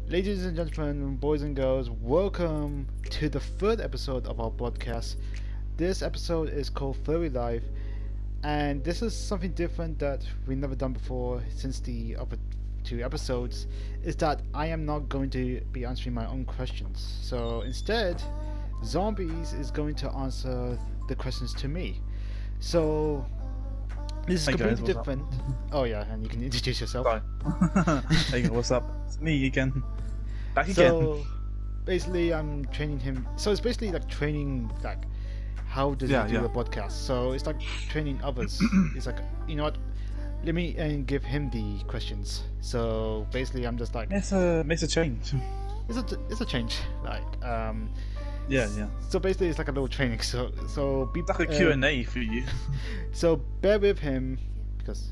Ladies and gentlemen, boys and girls, welcome to the third episode of our podcast. This episode is called Furry Life, and this is something different that we've never done before since the other two episodes, is that I am not going to be answering my own questions. So instead, Zombies is going to answer the questions to me. So this is completely different. Oh yeah, and you can introduce yourself. Hey, what's up? It's me again. Back again. So basically, I'm training him. So it's basically like training, like how does he do a podcast. So it's like training others. It's like, you know what? Let me give him the questions. So basically, I'm just like It's a change. It's a change. Like Yeah. So basically, it's like a little training. So be It's like a Q&A for you. So bear with him because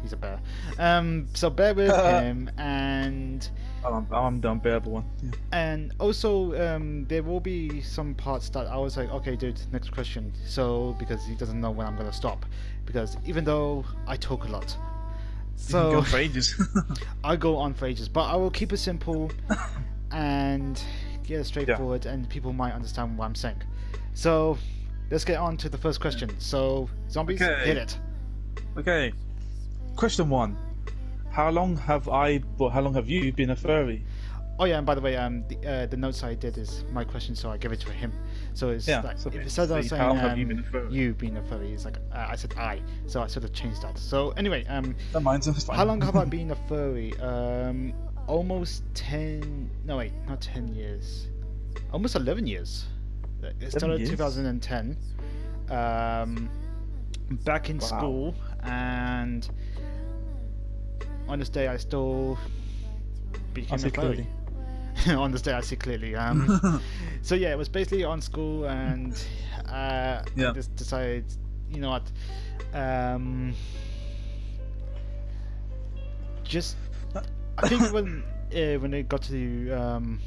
he's a bear. So bear with him, and I'm the unbearable one. Yeah. and also there will be some parts that I was like, okay, dude, next question. So because he doesn't know when I'm gonna stop, because even though I talk a lot, You can go for ages. I go on for ages, but I will keep it simple and get it straightforward, and people might understand what I'm saying. So let's get on to the first question. So Zombies, Okay. hit it. Okay. Question 1. How long have you been a furry? Oh yeah, and by the way, the notes I did is my question, so I give it to him. So it's like so if instead of saying how long have you been a furry? you being a furry, it's like I said I, so I sort of changed that. So anyway, Don't mind, it's fine. how long have I been a furry? Almost 10. No wait, not 10 years. Almost 11 years. It started in 2010. Back in school, and on this day I still became a furry. On this day I see clearly. So yeah, it was basically on school, and I just decided, you know what, just I think when it got to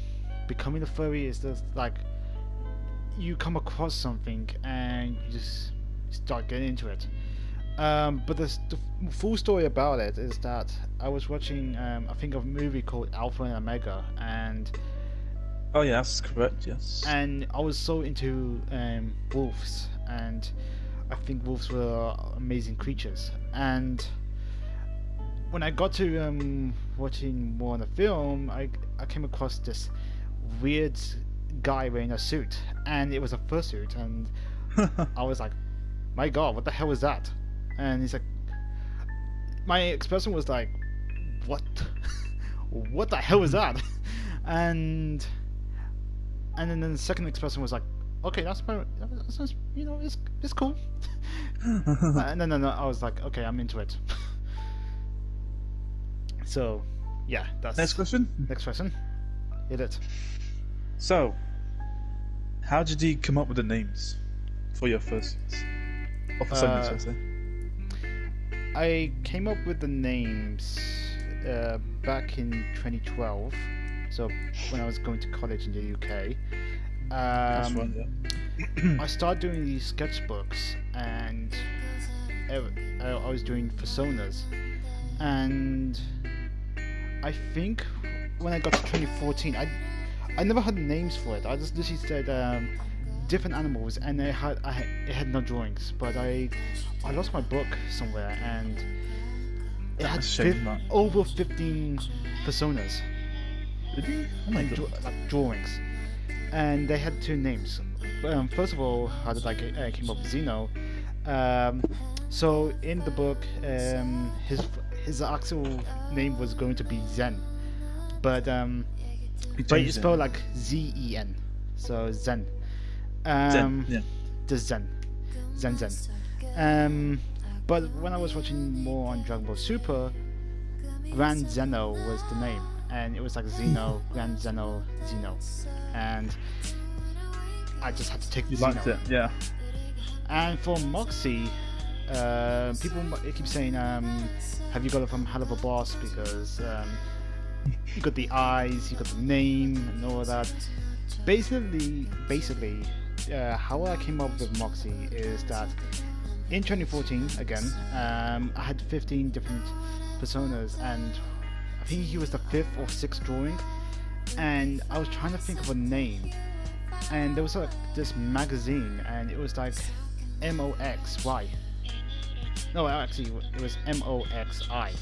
becoming a furry, is just like you come across something and you just start getting into it. But the full story about it is that I was watching I think of a movie called Alpha and Omega, and Oh yeah, that's correct, yes. and I was so into wolves, and I think wolves were amazing creatures. And when I got to watching more on the film, I came across this weird guy wearing a suit, and it was a fursuit, and I was like, my god, what the hell is that? And he's like, my expression was like, what? What the hell is that? And then the second expression was like, okay, that's it's cool. And then I was like, okay, I'm into it. So yeah, that's Next question. Hit it. So, how did you come up with the names for your fursuits? Or for some, I say. I came up with the names back in 2012, so when I was going to college in the UK. That's right, yeah. I started doing these sketchbooks, and I was doing personas, and I think when I got to 2014, I never had names for it. I just literally said different animals, and it had no drawings. But I lost my book somewhere, and it had over 15 personas. Really? Oh my god. Like drawings, and they had two names. First of all, how did I came up with Xeno? So in the book, his actual name was going to be Zen, but it's spelled like Zen, so Zen. Zen, yeah. Just Zen. But when I was watching more on Dragon Ball Super, Grand Zeno was the name, and it was like Xeno, Grand Zeno, and I just had to take the Xeno. Liked it, yeah. And for Moxxie, people keep saying, have you got it from Hell of a Boss, because you got the eyes, you got the name, and all of that. Basically, how I came up with Moxxie is that in 2014, again, I had 15 different personas, and I think he was the 5th or 6th drawing, and I was trying to think of a name, and there was like this magazine, and it was like Moxy. No, actually, it was Moxi.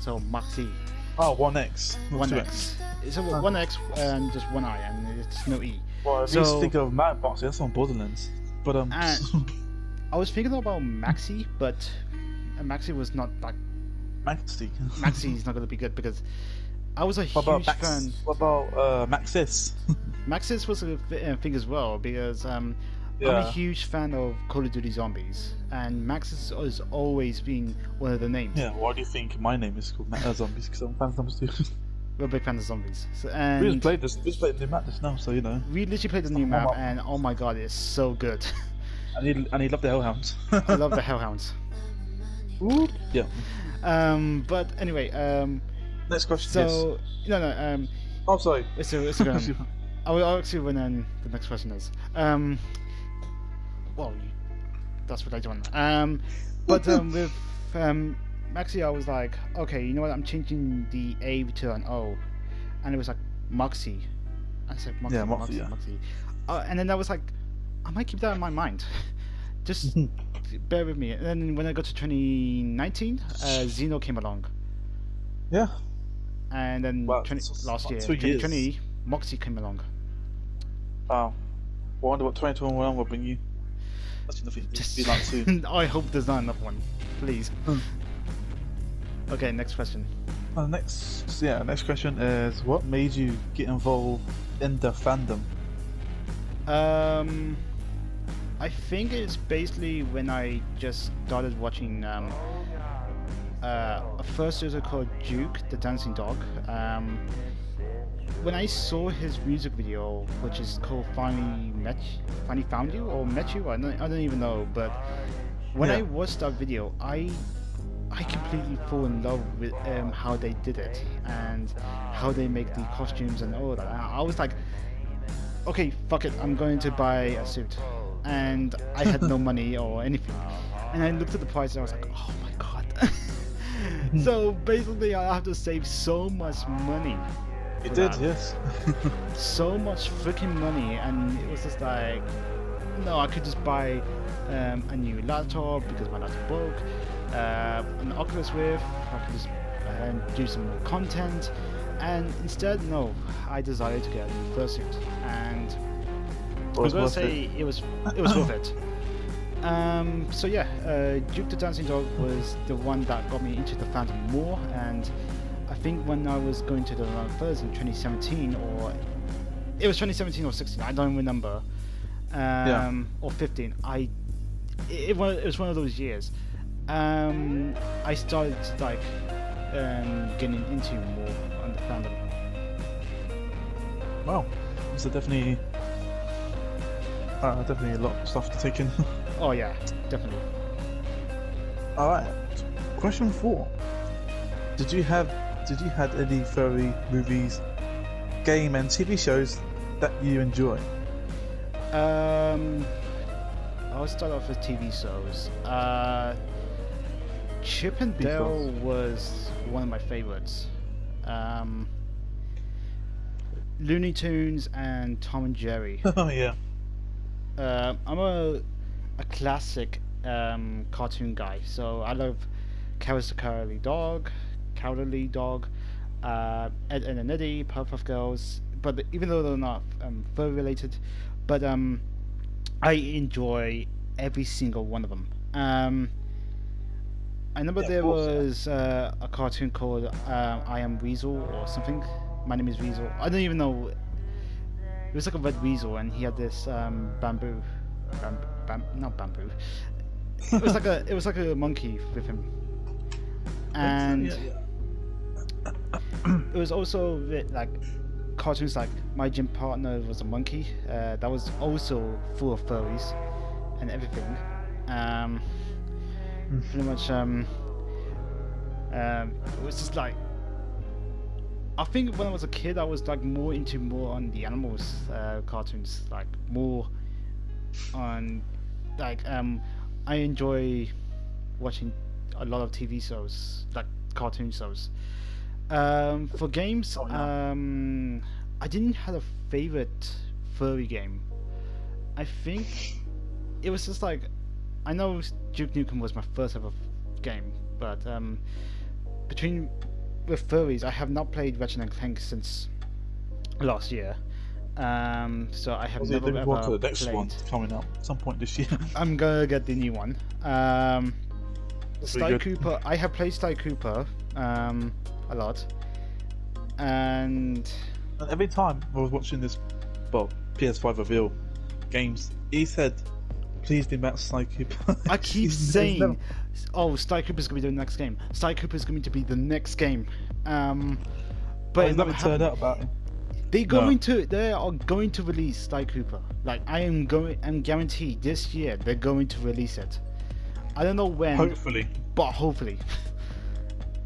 So Moxxie. Oh, 1X. not One 2X. X. It's a 1X and just one I, and it's no E. Well, if you think of Mad Box, that's on Borderlands. But I was thinking about Maxi, but Maxi was not like Maxi. Maxi is not going to be good because I was a What about huge Max? fan. What about Maxis? Maxis was a thing as well because I'm a huge fan of Call of Duty Zombies, and Maxis has always been one of the names. Yeah. Why do you think my name is called Zombies? Because I'm a fan of zombies too. We're big fans of zombies. So, We and just played this. We just played the new map just now, so you know. we literally played the new map, and oh my god, it's so good. And he loved the Hellhounds. I love the Hellhounds. Ooh. Yeah. But anyway, Next question. so no, Oh, sorry. it's I'll actually when the next question is. Well, that's what I do. But with Maxi, I was like, okay, you know what? I'm changing the A to an O, and it was like Moxie. I said Moxie, Yeah, Moxie, yeah. Moxie. And then I was like, I might keep that in my mind. Just bear with me. And then when I got to 2019, Xeno came along, Yeah. and then Wow, last year, 2 years. 2020, Moxie came along. Wow. I wonder what 2021 will bring you. That's nothing to be like soon. I hope there's not another one, please. Okay, next question. Next question is, what made you get involved in the fandom? I think it's basically when I just started watching a first user called Duke, the dancing dog. When I saw his music video, which is called Finally Found You or Met You, I don't even know. But when I watched that video, I completely fall in love with how they did it and how they make the costumes and all that. I was like, okay, fuck it, I'm going to buy a suit. And I had no money or anything. And I looked at the price and I was like, oh my god. So basically I have to save so much money. You did, yes. So much freaking money, and it was just like, no, I could just buy a new laptop because my laptop broke, an Oculus Rift, I could just do some more content, and instead, no, I decided to get a new fursuit, and I was gonna say it was worth it. So yeah, Duke the Dancing Dog was the one that got me into the fandom more, and I think when I was going to the First in 2017, or it was 2017 or 16, I don't remember, or 15. It was one of those years. I started like getting into more on the fandom. Wow, so definitely a lot of stuff to take in. Oh yeah, definitely. All right, question 4: Did you have any furry movies, game, and TV shows that you enjoy? I'll start off with TV shows. Chip and Dale was one of my favorites. Looney Tunes and Tom and Jerry. Oh yeah. I'm a classic cartoon guy, so I love Cowards the Cowardly Dog, Ed, Ed and Eddie, Powerpuff Girls. But even though they're not furry related, but I enjoy every single one of them. I remember there was a cartoon called I Am Weasel or something. My Name is Weasel. I don't even know. It was like a red weasel, and he had this not bamboo. It was like a monkey with him, and it was also like cartoons like My Gym Partner was a monkey. That was also full of furries and everything. Pretty much it was just like, I think when I was a kid I was like more on the animals cartoons, like more on like I enjoy watching a lot of TV shows, like cartoon shows. For games, I I didn't have a favorite furry game. I think it was just like, I know Duke Nukem was my first ever game, but with furries, I have not played Ratchet and Clank since last year. So I have never ever played. The next played. one coming up at some point this year. I'm gonna get the new one. Sly Cooper. I have played Sly Cooper a lot, and every time I was watching this, well, PS5 reveal games, he said, "Please do about Sly Cooper." I keep saying, "Oh, Sly Cooper's gonna be the next game. Sly Cooper's going to be the next game." But it's never turned out about it. They are going to release Sly Cooper. Like I'm guaranteed this year they're going to release it. I don't know when. Hopefully. But hopefully.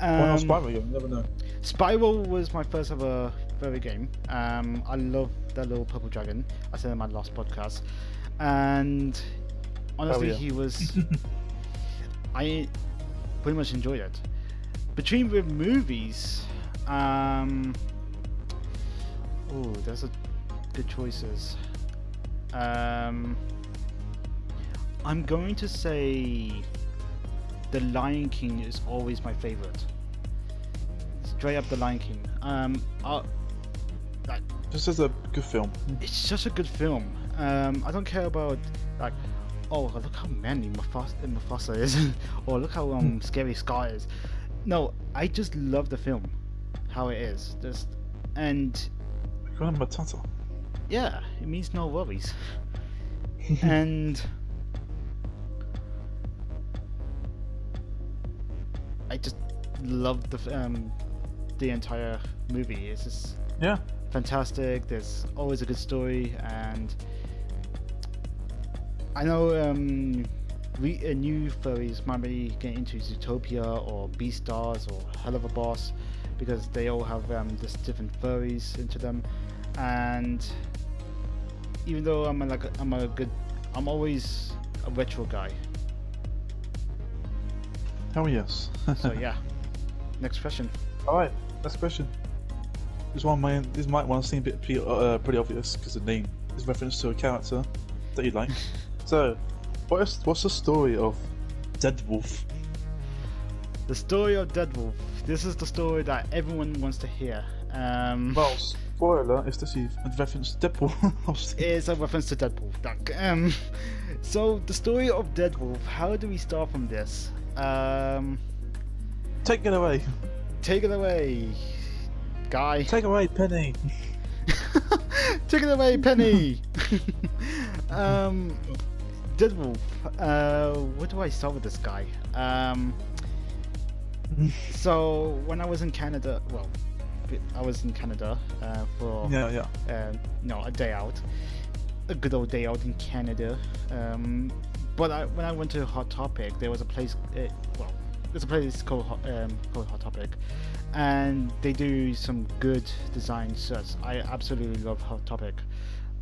Why not Spyro? You never know. Spyro was my first ever furry game. I love that little purple dragon. I said in my last podcast, and honestly, he was. I pretty much enjoyed it. Between the movies, there's a good choices. I'm going to say The Lion King is always my favorite. Straight up The Lion King. This is a good film. It's just a good film. I don't care about like, oh look how manly Mufasa is, or look how scary Scar is. No, I just love the film, how it is. Matata. Yeah, it means no worries. And I just love the entire movie. It's just fantastic. There's always a good story, and I know new furries might be getting into Zootopia or Beastars or Hell of a Boss because they all have just different furries into them. And even though I'm always a retro guy. Oh yes. So yeah, next question. All right, next question. This might want to seem a bit pretty obvious because the name is reference to a character that you like. So, what's the story of DeadWolf? The story of DeadWolf. This is the story that everyone wants to hear. Well, spoiler, it's just a reference to Deadpool. It's a reference to Deadpool. So the story of DeadWolf. How do we start from this? Take it away. Take it away, guy. Take away, Penny. Take it away, Penny. DeadWolf. Where do I start with this guy? So when I was in Canada, for a day out, a good old day out in Canada. But when I went to Hot Topic, there was a place. There's a place called Hot Topic, and they do some good design sets. I absolutely love Hot Topic.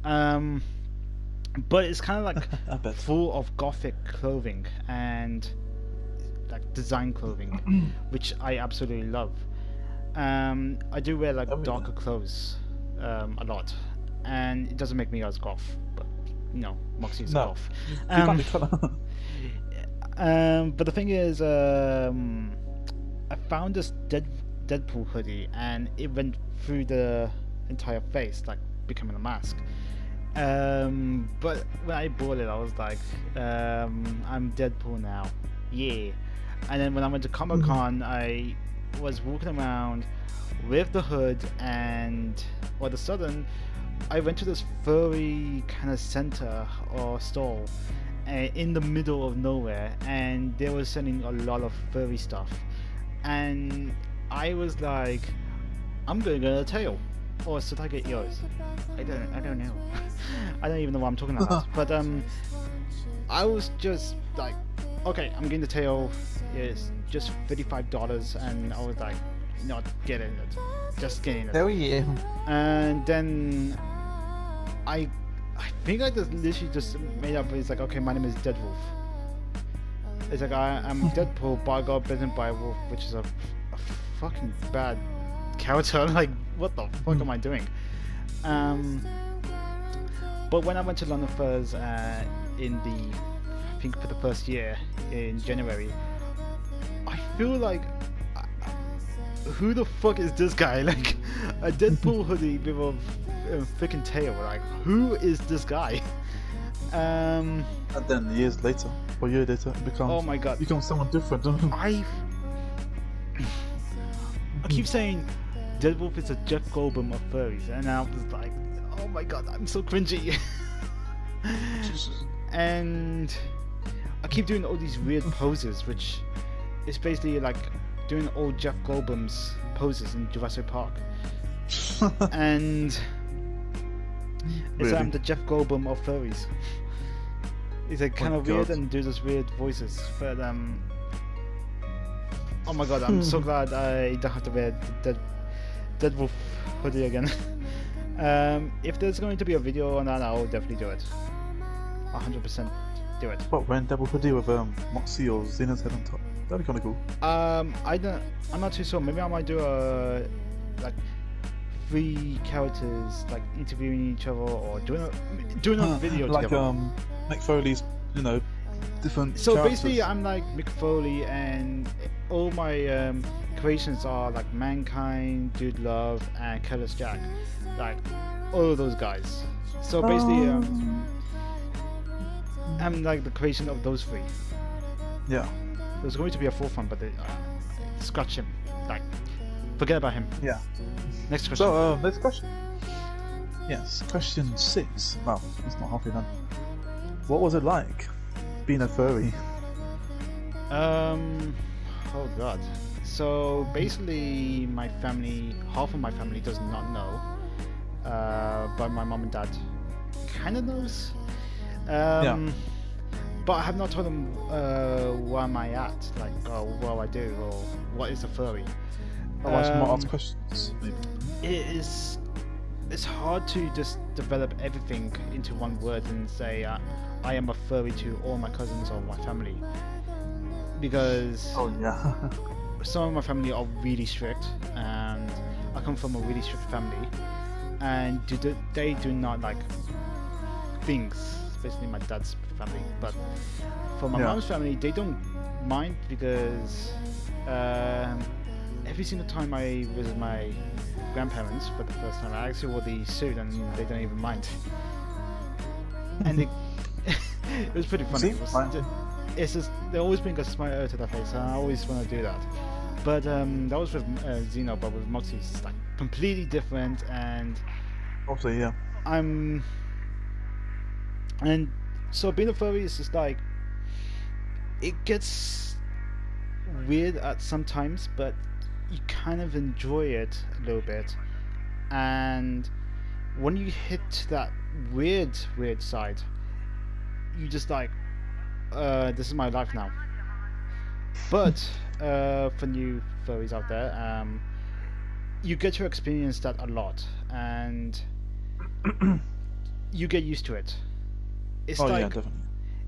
But it's kind of like full of gothic clothing and like design clothing, which I absolutely love. I do wear like darker clothes a lot, and it doesn't make me as goth, but you know, Moxxie's goth. But the thing is, I found this Deadpool hoodie, and it went through the entire face, like becoming a mask. But when I bought it, I was like, I'm Deadpool now, yeah. And then when I went to Comic-Con, I was walking around with the hood, and all of a sudden I went to this furry kind of center or stall in the middle of nowhere, and they were selling a lot of furry stuff, and I was like, I'm gonna get a tail, or should I get yours? I don't know. I don't even know what I'm talking about. But I was just like, okay, I'm getting the tail. It's just $35, and I was like, not getting it, just getting it. Hell yeah! And then I think I just literally just made up. It's like, okay, my name is DeadWolf. It's like I'm Deadpool, but I got bitten by a wolf, which is a fucking bad character. I'm like, what the fuck am I doing? But when I went to London Furs I think for the first year in January, I feel like, who the fuck is this guy? Like a Deadpool hoodie with a freaking tail. Like, who is this guy? And then years later, or a year later, it becomes. Oh my god! Becomes someone different. I keep saying DeadWolf is a Jeff Goldblum of furries, and I was like, oh my god, I'm so cringy. And I keep doing all these weird poses, which is basically like doing old Jeff Goldblum's poses in Jurassic Park. And it's Really? the Jeff Goldblum of furries. It's like kind of weird and do those weird voices, but oh my god, I'm so glad I don't have to wear the DeadWolf hoodie again. If there's going to be a video on that, I'll definitely do it. 100% do it. What, wearing double hoodie with Moxxie or Xeno's head on top? That'd be kind of cool. I'm not too sure. Maybe I might do a like 3 characters like interviewing each other, or doing a video like together. Mick Foley's, different. So characters. basically, I'm like Mick Foley, and all my creations are like Mankind, Dude Love, and Careless Jack, like all of those guys. So basically, I'm like the creation of those 3. Yeah. There's going to be a 4th one, but they scratch him. Like, forget about him. Yeah. Next question. So, next question. Yes, question 6. Well, it's not halfway done. What was it like being a furry? Oh god. So basically, my family, half of my family does not know, but my mom and dad kind of knows. Yeah. But I have not told them where am I at, like, what I do, or what is a furry. I want some more ask questions. Maybe. It's hard to just develop everything into one word and say I am a furry to all my cousins or my family, because Oh yeah. some of my family are really strict, and I come from a really strict family, and they do not like things, especially my dad's family. But for my mom's family, they don't mind, because every single time I visit my grandparents for the first time, I actually wore the suit, and they don't even mind. And it was pretty funny. It's just, they always bring a smile to their face, and I always want to do that. But that was with Xeno, but with Moxxie it's like completely different, and Obviously, yeah. And so being a furry is just like, it gets weird at sometimes, but you kind of enjoy it a little bit. And when you hit that weird side, you just like, this is my life now. But for new furries out there, you get to experience that a lot, and you get used to it. It's Yeah, like, definitely.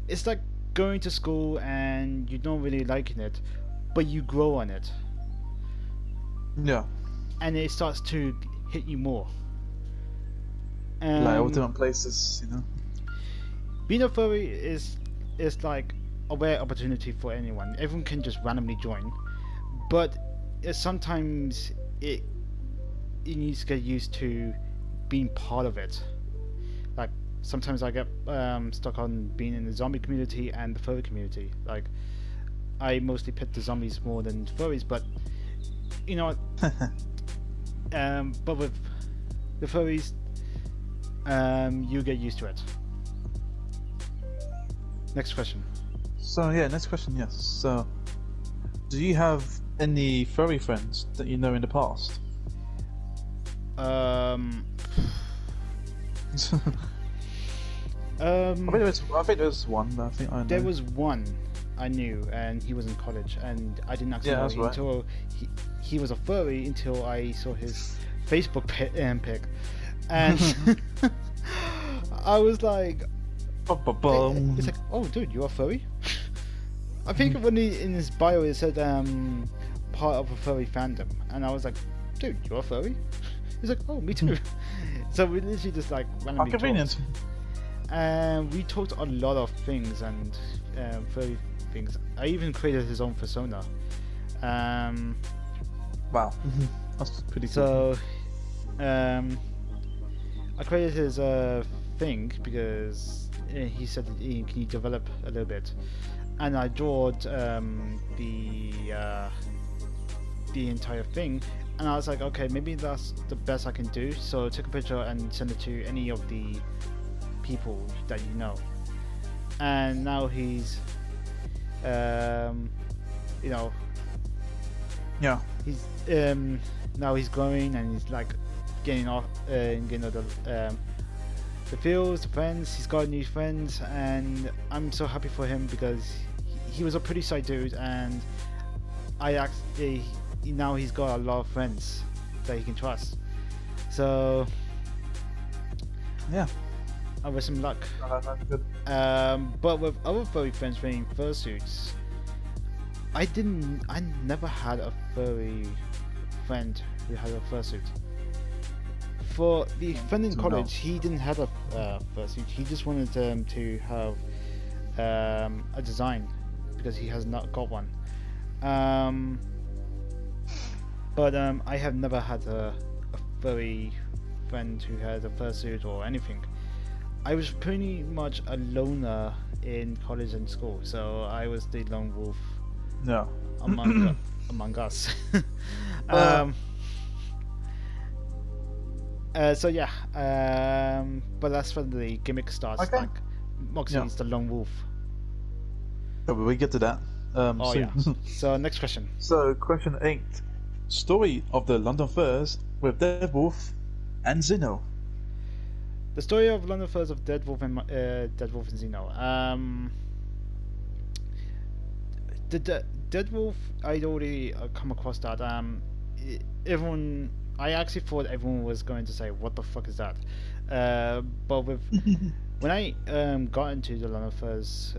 it's like going to school and you don't really liking it, but you grow on it, Yeah. and it starts to hit you more. Like all different places, Being a furry is like a rare opportunity for anyone. Everyone can just randomly join, but sometimes it needs to get used to being part of it. Like sometimes I get stuck on being in the zombie community and the furry community. Like I mostly pick the zombies more than furries, but you know what? But with the furries, you get used to it. Next question. So yeah, next question. Yes. So, do you have any furry friends that you know in the past? I think there's one. That I think I know. There was one I knew, and he was in college, and I didn't actually know that's him right. until he was a furry, until I saw his Facebook pic, and I was like, it's like, oh dude, you're a furry? I think when in his bio it said part of a furry fandom, and I was like, dude, you're a furry? He's like, oh, me too. So we literally just like How randomly convenient. talked. And we talked a lot of things and furry things. I even created his own persona. Wow. That's pretty cool. So I created his thing because he said, "Ian, can you develop a little bit?" And I drawed the entire thing, and I was like, okay, maybe that's the best I can do. So take a picture and send it to any of the people that you know. And now he's, you know, Yeah. he's now he's growing and he's like getting off, getting all the feels, the friends. He's got new friends, and I'm so happy for him because he was a pretty shy dude, and I actually now he's got a lot of friends that he can trust. So Yeah. I wish him luck. That's good. But with other furry friends wearing fursuits, I never had a furry friend who had a fursuit. For the friend in college, he didn't have a fursuit. He just wanted to have a design because he has not got one. But I have never had a furry friend who had a fursuit or anything. I was pretty much a loner in college and school, so I was the lone wolf Yeah. among us. So yeah, but that's when the gimmick starts. Okay. Like Moxxie is the lone wolf. Yeah, but we get to that. Oh soon. yeah. So next question. So question 8: story of the London Furs with DeadWolf and Xeno. The story of London Furs of DeadWolf and Xeno. The DeadWolf, I'd already come across that. Everyone, I actually thought everyone was going to say, "What the fuck is that?" But with when I got into the London Furs,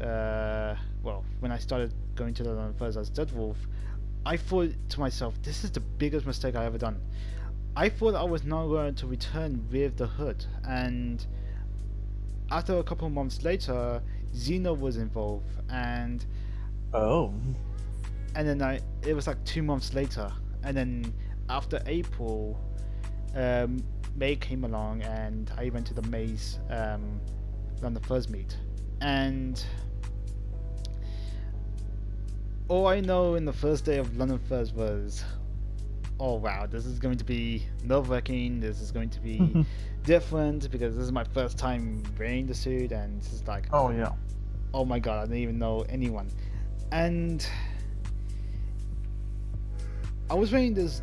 well, when I started going to the London Furs as DeadWolf, I thought to myself, "This is the biggest mistake I ever done." I thought I was not going to return with the hood, and after a couple of months later, Xeno was involved, and Oh. then it was like 2 months later, and then after April, May came along, and I went to the May's London Furs meet, and all I know in the first day of London Furs was, oh wow, this is going to be nerve-wracking, this is going to be different, because this is my first time wearing the suit, and this is like, Oh yeah. oh my god, I don't even know anyone. And I was wearing this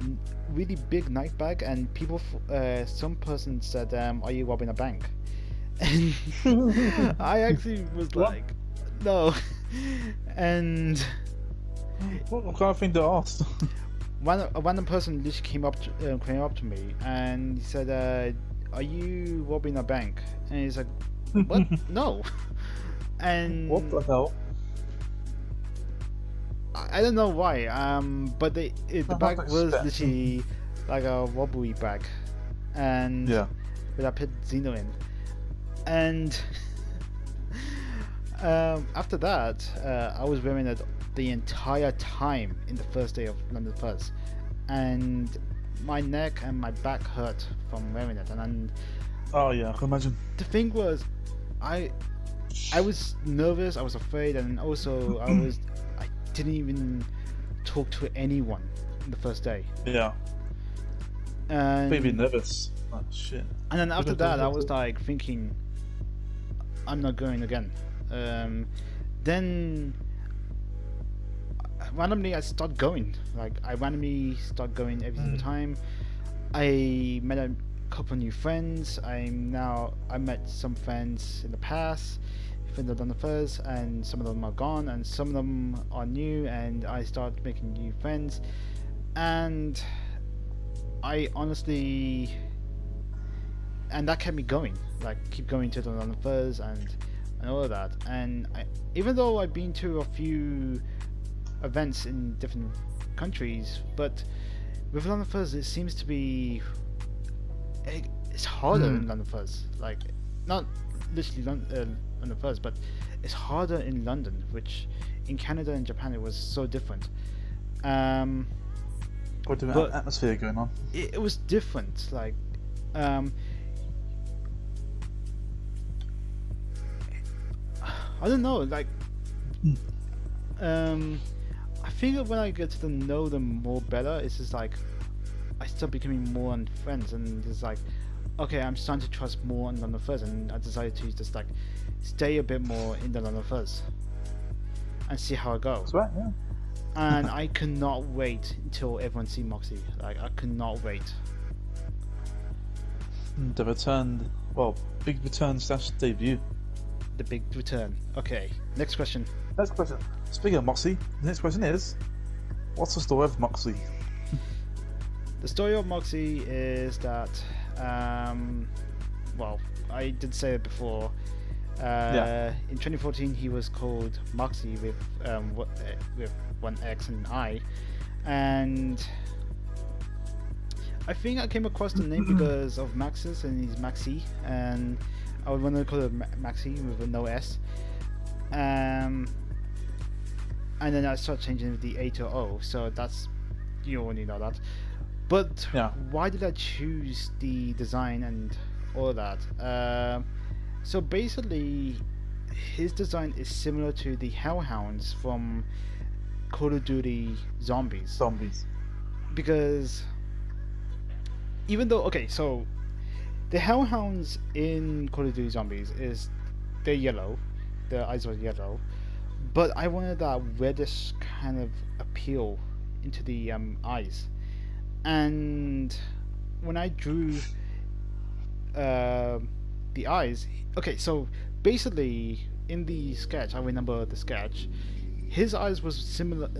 really big knife bag, and people, some person said, are you robbing a bank? And I actually was What? like, no. And What kind of thing to ask? a random person literally came up to me and he said, are you robbing a bank? And he's like, what? No. And What the hell? I don't know why, but the bag was expect. literally like a robbery bag, and Yeah. with I put Xeno in, and after that, I was wearing it the entire time in the first day of London Furs, and my neck and my back hurt from wearing it, and then Oh yeah, I can imagine. the thing was, I was nervous, I was afraid, and also I didn't even talk to anyone in the first day. Yeah. And Maybe nervous. Oh shit. And then after that, I was like thinking, I'm not going again. Then randomly I start going. Like I randomly start going every single time. I met a couple new friends. I met some friends in the past, friends of London Furs, and some of them are gone, and some of them are new. And I start making new friends, and I honestly, and that kept me going. Like keep going to the London Furs and all of that. And even though I've been to a few events in different countries, but with London Furs it seems to be it's harder in London Fuzz. Like, not literally London Fuzz, but it's harder in London, which in Canada and Japan it was so different. What different atmosphere going on? It was different. Like, I don't know. Like, I think that when I get to know them more better, it's just like I start becoming more on friends, and it's like, okay, I'm starting to trust more on London Fuzz, and I decided to just like stay a bit more in the London Fuzz and see how it goes. That's right, yeah. And I cannot wait until everyone sees Moxxie. Like, I cannot wait. The return, well, big return / debut. The big return. Okay, next question. Next question. Speaking of Moxxie, the next question is, what's the story of Moxxie? The story of Moxxie is that, well, I did say it before. In 2014, he was called Moxxie with one X and an I, and I think I came across the name because of Maxis, and he's Maxi, and I would want to call it Maxi with no S. And then I started changing the A to O, so that's, you already know that. But why did I choose the design and all that? So basically, his design is similar to the Hellhounds from Call of Duty Zombies. Because even though, okay, so the Hellhounds in Call of Duty Zombies they're yellow, their eyes are yellow, but I wanted that reddish kind of appeal into the eyes. And when I drew the eyes, okay, so basically in the sketch, I remember the sketch, his eyes was similar to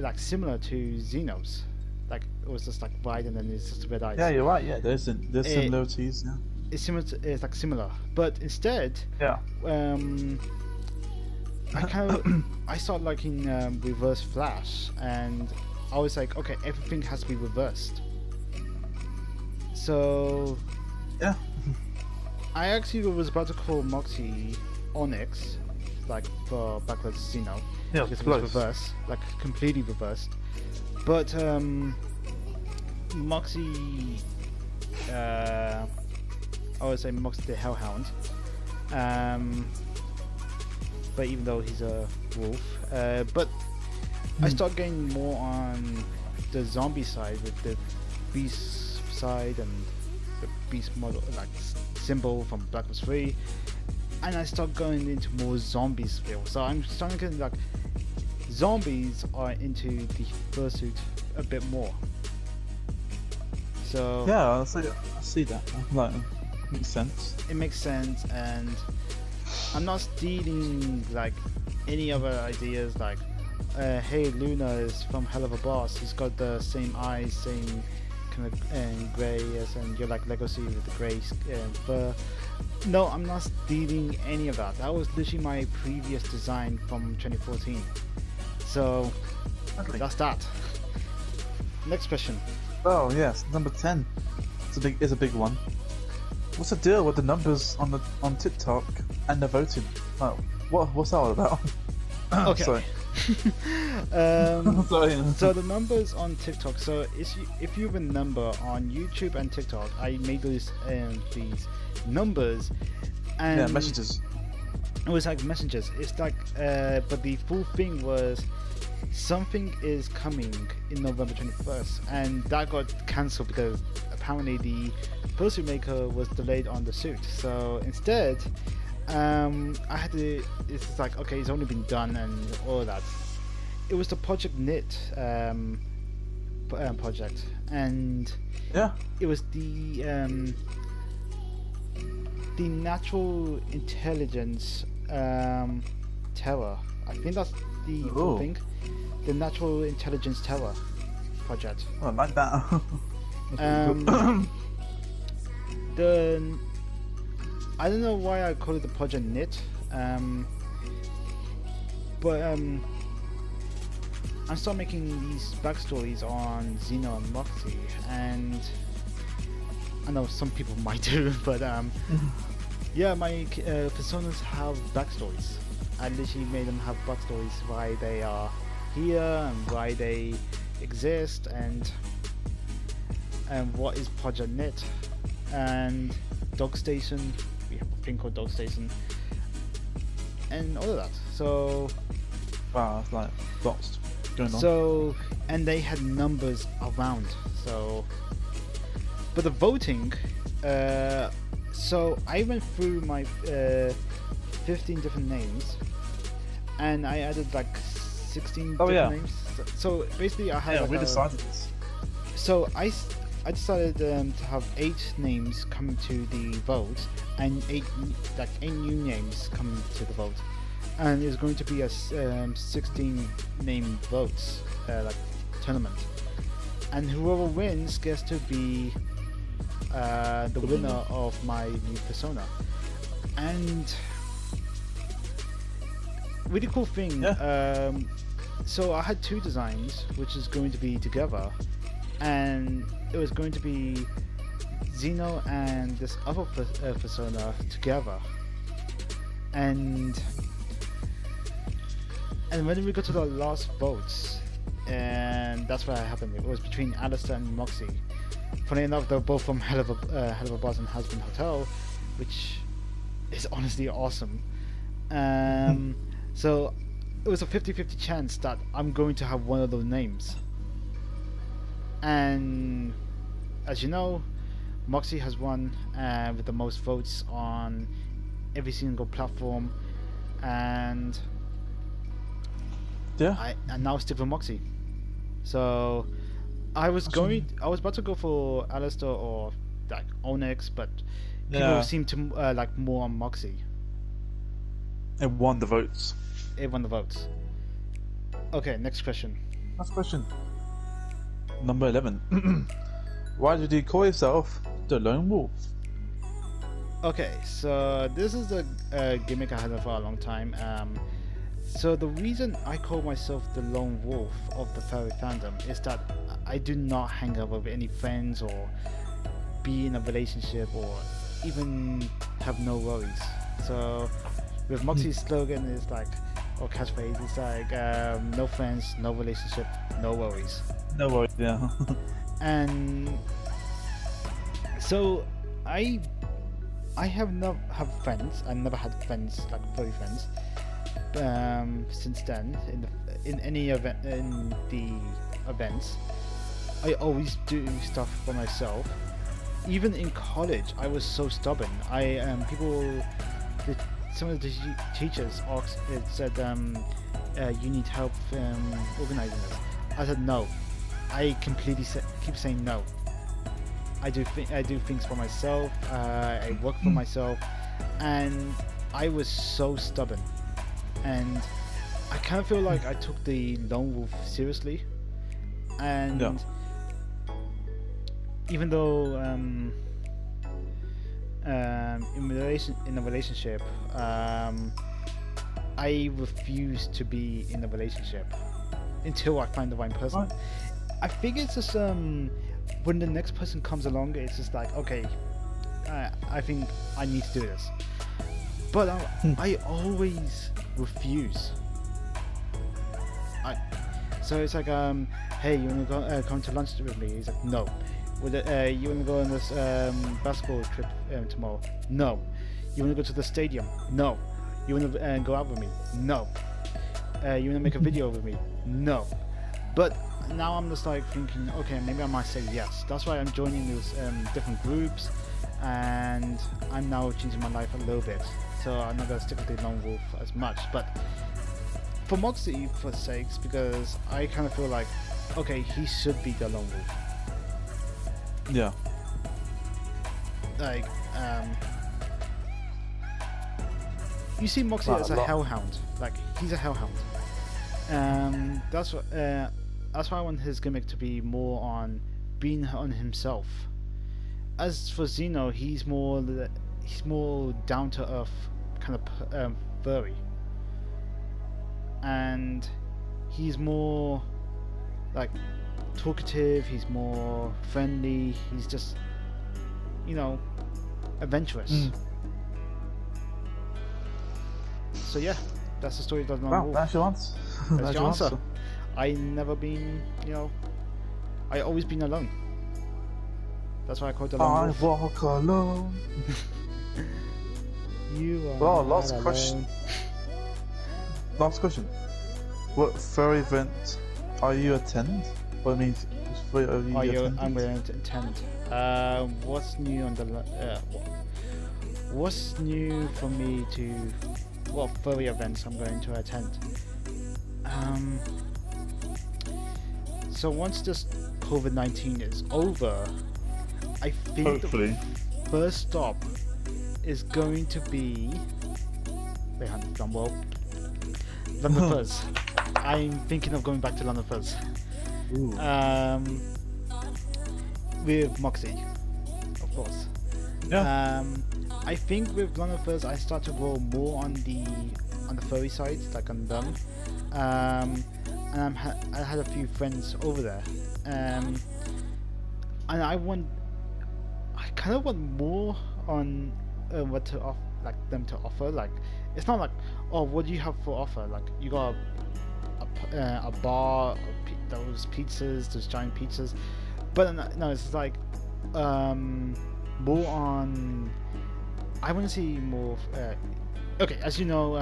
Xeno's. Like, it was just like white, and then it's just red eyes. Yeah, you're right. Yeah, there's similarities. Yeah, it's similar. It's like similar, but instead, I started liking Reverse Flash, and I was like, okay, everything has to be reversed. So yeah, I actually was about to call Moxxie Onyx, like for backwards Xeno, because it was reversed, like completely reversed. But Moxxie, I would say Moxxie the Hellhound. But even though he's a wolf, but I start getting more on the zombie side with the beast side and the beast model, like symbol from Black Ops 3, and I start going into more zombies feel. So I'm starting to get like zombies are into the fursuit a bit more. So yeah, I see that. Like, makes sense. It makes sense, and I'm not stealing like any other ideas like, hey, Luna is from Hell of a Boss. He's got the same eyes, same kind of grey as, and you're like Legacy with the grey fur. No, I'm not stealing any of that. That was literally my previous design from 2014. So that's that. Next question. Oh yes, number 10. It's a big one. What's the deal with the numbers on TikTok and the voting? Oh, what's that all about? Okay. Sorry. Sorry. So the numbers on TikTok. So if you remember, on YouTube and TikTok, I made these numbers, and messages. It was like messages. It's like, but the full thing was something is coming in November 21st, and that got cancelled because apparently the fursuit maker was delayed on the suit. So instead, I had to. It's just like, okay, it's only been done and all that. It was the Project Knit project, and it was the natural intelligence terror. I think that's the whole thing. The Natural Intelligence Terror project. Oh, I like that. I don't know why I call it the Project Knit, but I started making these backstories on Xeno and Moxxie, and I know some people might do, but yeah, my personas have backstories. I literally made them have backstories, why they are here and why they exist, and what is Project Knit and Dog Station. We have a thing called Dog Station, and all of that. So wow, it's like lots going on. so, and they had numbers around. So, but the voting. So I went through my 15 different names, and I added like 16 different names. So basically, I had. Yeah, like we decided this. So I decided to have 8 names coming to the vote, and 8 new names coming to the vote, and it's going to be a 16 name votes like tournament, and whoever wins gets to be the winner of my new persona. And really cool thing. Yeah. So I had 2 designs, which is going to be together, and it was going to be Xeno and this other persona together. And when we got to the last votes, and that's what happened. It was between Alistair and Moxxie. Funny enough, they're both from Hell of a Boss and Husband Hotel, which is honestly awesome. So it was a 50-50 chance that I'm going to have one of those names. And as you know, Moxxie has won with the most votes on every single platform, and Yeah. I now stick with Moxxie. So I was about to go for Alistair or like Onyx, but people seem to like more on Moxxie. It won the votes. It won the votes. Okay, next question. Last question. Number 11. Why did you call yourself the Lone Wolf? Okay, so this is a gimmick I had for a long time. So the reason I call myself the Lone Wolf of the Furry Fandom is that I do not hang out with any friends or be in a relationship or even have no worries. So with Moxxie's slogan is like, or catchphrase, it's like no friends, no relationship, no worries. No worries, yeah. And so I have not have friends. I never had friends like furry friends. Since then, in any event, in the events, I always do stuff for myself. Even in college, I was so stubborn. Some of the teachers asked, it said, you need help organizing this. I said no. I completely keep saying no. I do things for myself. I work for myself, and I was so stubborn. And I kind of feel like I took the Lone Wolf seriously. And even though in a relationship, I refuse to be in a relationship until I find the right person. What? I think it's just when the next person comes along, it's just like, okay, I think I need to do this. But I always refuse. So it's like, hey, you wanna go come to lunch with me? He's like, no. You wanna go on this basketball trip tomorrow? No. You wanna go to the stadium? No. You wanna go out with me? No. You wanna make a video with me? No. But now I'm just like thinking, okay, maybe I might say yes. That's why I'm joining these different groups, and I'm now changing my life a little bit. So I'm not gonna stick with the Lone Wolf as much, but for Moxxie, for sakes, because I kind of feel like, okay, he should be the Lone Wolf. Yeah. Like, you see Moxxie as a hellhound. Like, he's a hellhound. That's why I want his gimmick to be more on being on himself. As for Xeno, he's more down to earth kind of furry, and he's more like talkative. He's more friendly. you know, adventurous. So yeah, that's the story of the Lone Wow, Wolf. that's your answer. That's your answer. I never been, you know, I always been alone. That's why I call it the Lone Wolf. I walk alone. You are Well, not last alone. question. Last question. What furry event are you attend? What I mean, I'm going to attend. What's new on the? What's new for me to? What furry events I'm going to attend? So once this COVID-19 is over, I think Hopefully. the first stop is going to be. Wait, drum roll. London Fuzz. I'm thinking of going back to London Fuzz. With Moxxie, of course. Yeah. I think with London Fuzz, I start to grow more on the furry side, like on them. And I had a few friends over there, and I kind of want more on what to like them to offer. Like, it's not like, oh, what do you have for offer? Like, you got a bar, those pizzas, those giant pizzas, but no, it's like more on. I want to see more. Okay, as you know,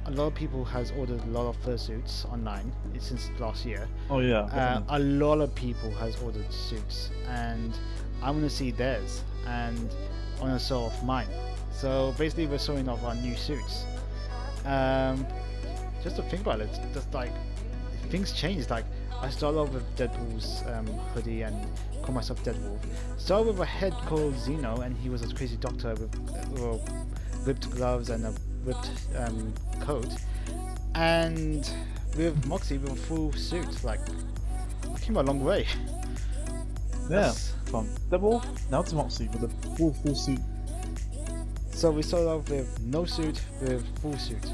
a lot of people has ordered a lot of fursuits online since last year. Oh yeah. A lot of people has ordered suits, and I want to see theirs, and I want to show off mine. So basically, we're showing off our new suits. Just to think about it, just like things changed. Like, I started off with DeadWolf's hoodie and call myself DeadWolf. Started with a head called Xeno, and he was a crazy doctor with ripped gloves and a ripped coat. And with Moxxie, with a full suit. Like, I came a long way. Yeah. From DeadWolf now to Moxxie with a full suit. So we started off with no suit, with full suit.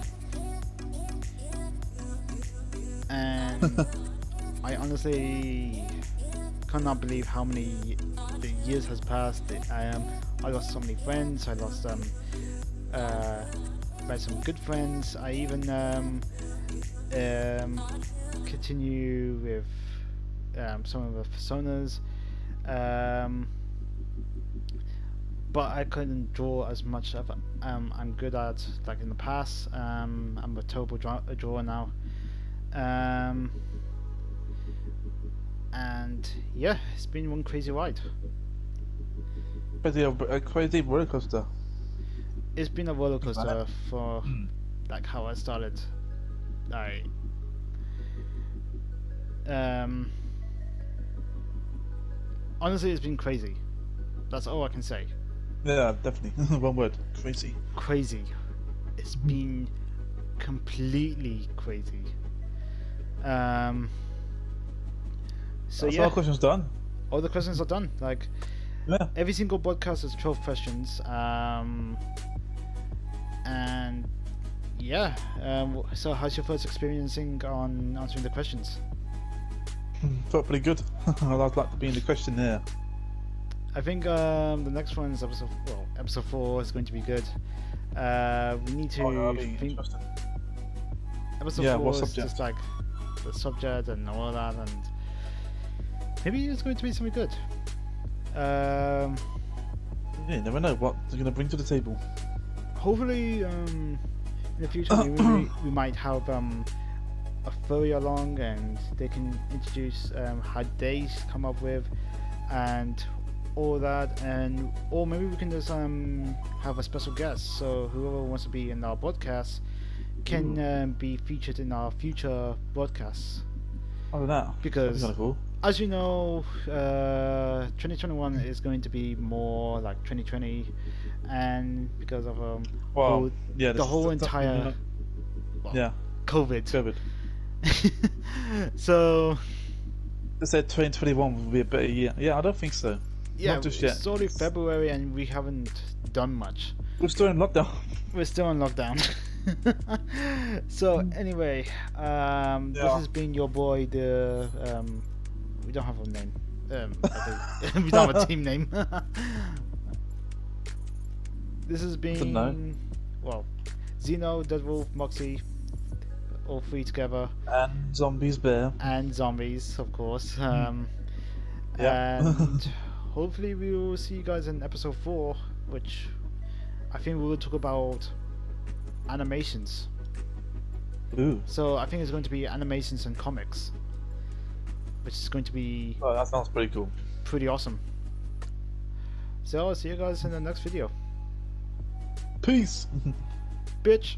And I honestly cannot believe how many the years has passed. I lost so many friends. I lost met some good friends. I even continue with some of the personas, but I couldn't draw as much of I'm good at like in the past. I'm a terrible drawer now. And yeah, it's been one crazy ride. A crazy roller coaster. It's been a roller coaster for like how I started. Honestly, it's been crazy. That's all I can say. Yeah, definitely. One word. Crazy. Crazy. It's been completely crazy. So That's yeah, all questions done. all the questions are done. Like, Yeah. every single podcast is 12 questions. And yeah, so how's your first experiencing on answering the questions? Felt pretty good. I'd like to be in the questionnaire. I think the next one is episode 4 is going to be good. We need to that'll be think. interesting. Episode Yeah, 4 what is subject? just like the subject and all that, and maybe it's going to be something good. Yeah, you never know what they're going to bring to the table. Hopefully, in the future we might have a furry along, and they can introduce how they come up with and all that, and or maybe we can just have a special guest, so whoever wants to be in our podcast can be featured in our future broadcasts. I don't know. Because That'd be kinda cool. as you know, 2021 is going to be more like 2020, and because of Well, yeah, the whole entire yeah, COVID. So So they said 2021 will be a better year. Yeah, I don't think so. yeah, Not just yet. it's only February and we haven't done much. We're still in lockdown. We're still in lockdown. So anyway, this has been your boy. We don't have a name. We don't have a team name. this has know. been, well, Xeno, DeadWolf, Moxxie, all three together, And Zombies Bear. and zombies, of course. Yeah. And hopefully we will see you guys in episode 4, which I think we will talk about animations. Ooh. So I think it's going to be animations and comics, which is going to be Oh, that sounds pretty cool. pretty awesome. So I'll see you guys in the next video. Peace. Bitch!